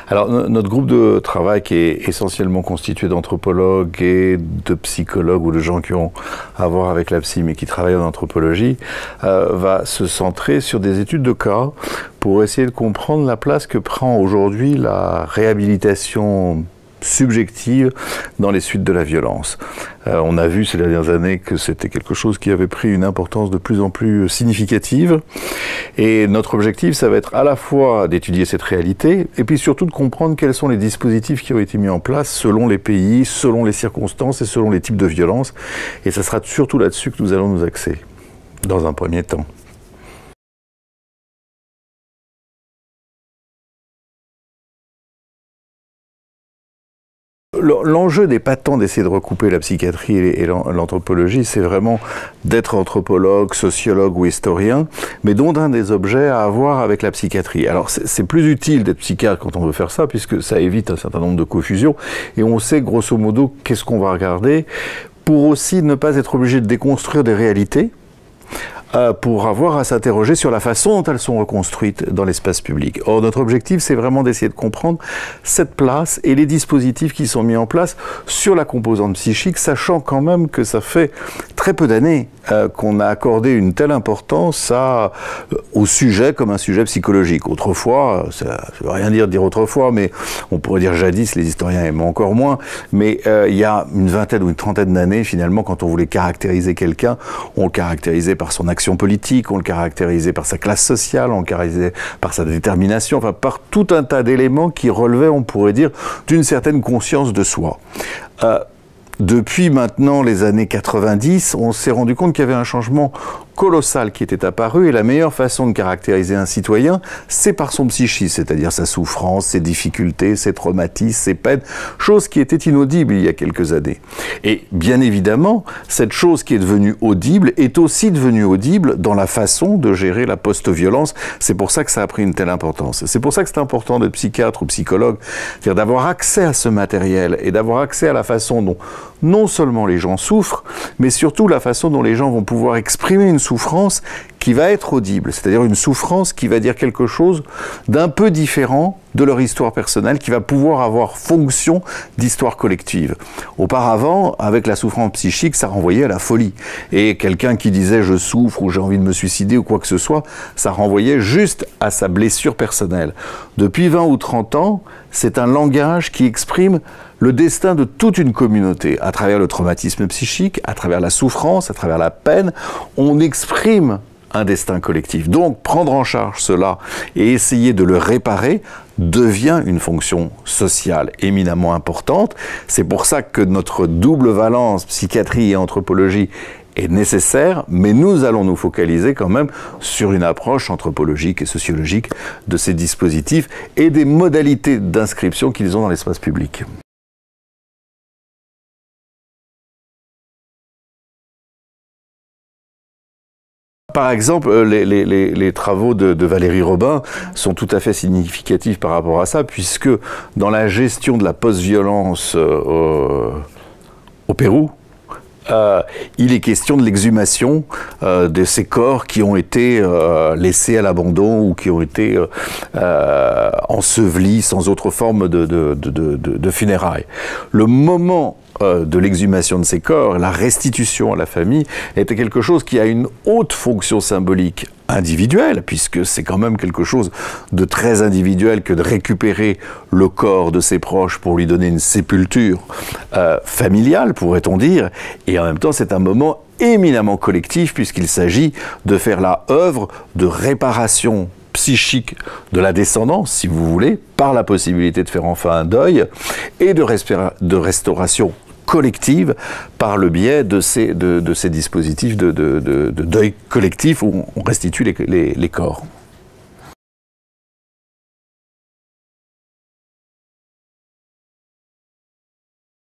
Alors, notre groupe de travail, qui est essentiellement constitué d'anthropologues et de psychologues ou de gens qui ont à voir avec la psy, mais qui travaillent en anthropologie, va se centrer sur des études de cas pour essayer de comprendre la place que prend aujourd'hui la réhabilitation subjective dans les suites de la violence. On a vu ces dernières années que c'était quelque chose qui avait pris une importance de plus en plus significative. Et notre objectif, ça va être à la fois d'étudier cette réalité et puis surtout de comprendre quels sont les dispositifs qui ont été mis en place selon les pays, selon les circonstances et selon les types de violences. Et ça sera surtout là-dessus que nous allons nous axer, dans un premier temps. L'enjeu n'est pas tant d'essayer de recouper la psychiatrie et l'anthropologie, c'est vraiment d'être anthropologue, sociologue ou historien, mais dont un des objets à avoir avec la psychiatrie. Alors c'est plus utile d'être psychiatre quand on veut faire ça, puisque ça évite un certain nombre de confusions, et on sait grosso modo qu'est-ce qu'on va regarder, pour aussi ne pas être obligé de déconstruire des réalités, pour avoir à s'interroger sur la façon dont elles sont reconstruites dans l'espace public. Or, notre objectif, c'est vraiment d'essayer de comprendre cette place et les dispositifs qui sont mis en place sur la composante psychique, sachant quand même que ça fait très peu d'années qu'on a accordé une telle importance au sujet comme un sujet psychologique. Autrefois, ça ne veut rien dire autrefois, mais on pourrait dire jadis, les historiens aiment encore moins, mais il y a une vingtaine ou une trentaine d'années, finalement, quand on voulait caractériser quelqu'un, on le caractérisait par son action politique, on le caractérisait par sa classe sociale, on le caractérisait par sa détermination, enfin par tout un tas d'éléments qui relevaient, on pourrait dire, d'une certaine conscience de soi. Depuis maintenant les années 90, on s'est rendu compte qu'il y avait un changement colossal qui était apparu, et la meilleure façon de caractériser un citoyen, c'est par son psychisme, c'est-à-dire sa souffrance, ses difficultés, ses traumatismes, ses peines, chose qui était inaudible il y a quelques années. Et bien évidemment, cette chose qui est devenue audible est aussi devenue audible dans la façon de gérer la post-violence. C'est pour ça que ça a pris une telle importance. C'est pour ça que c'est important d'être psychiatre ou psychologue, c'est-à-dire d'avoir accès à ce matériel et d'avoir accès à la façon dont non seulement les gens souffrent, mais surtout la façon dont les gens vont pouvoir exprimer une souffrance qui va être audible, c'est-à-dire une souffrance qui va dire quelque chose d'un peu différent de leur histoire personnelle, qui va pouvoir avoir fonction d'histoire collective. Auparavant, avec la souffrance psychique, ça renvoyait à la folie. Et quelqu'un qui disait « je souffre » ou « j'ai envie de me suicider » ou quoi que ce soit, ça renvoyait juste à sa blessure personnelle. Depuis 20 ou 30 ans, c'est un langage qui exprime le destin de toute une communauté. À travers le traumatisme psychique, à travers la souffrance, à travers la peine, on exprime un destin collectif. Donc, prendre en charge cela et essayer de le réparer devient une fonction sociale éminemment importante. C'est pour ça que notre double valence, psychiatrie et anthropologie, est nécessaire, mais nous allons nous focaliser quand même sur une approche anthropologique et sociologique de ces dispositifs et des modalités d'inscription qu'ils ont dans l'espace public. Par exemple, les travaux de Valérie Robin sont tout à fait significatifs par rapport à ça, puisque dans la gestion de la post-violence au Pérou, il est question de l'exhumation de ces corps qui ont été laissés à l'abandon ou qui ont été ensevelis sans autre forme de funérailles. Le moment de l'exhumation de ces corps, la restitution à la famille, était quelque chose qui a une haute fonction symbolique individuelle, puisque c'est quand même quelque chose de très individuel que de récupérer le corps de ses proches pour lui donner une sépulture familiale, pourrait-on dire, et en même temps c'est un moment éminemment collectif, puisqu'il s'agit de faire la œuvre de réparation psychique de la descendance, si vous voulez, par la possibilité de faire enfin un deuil, et de restauration collective par le biais de ces dispositifs de deuil collectif où on restitue les corps.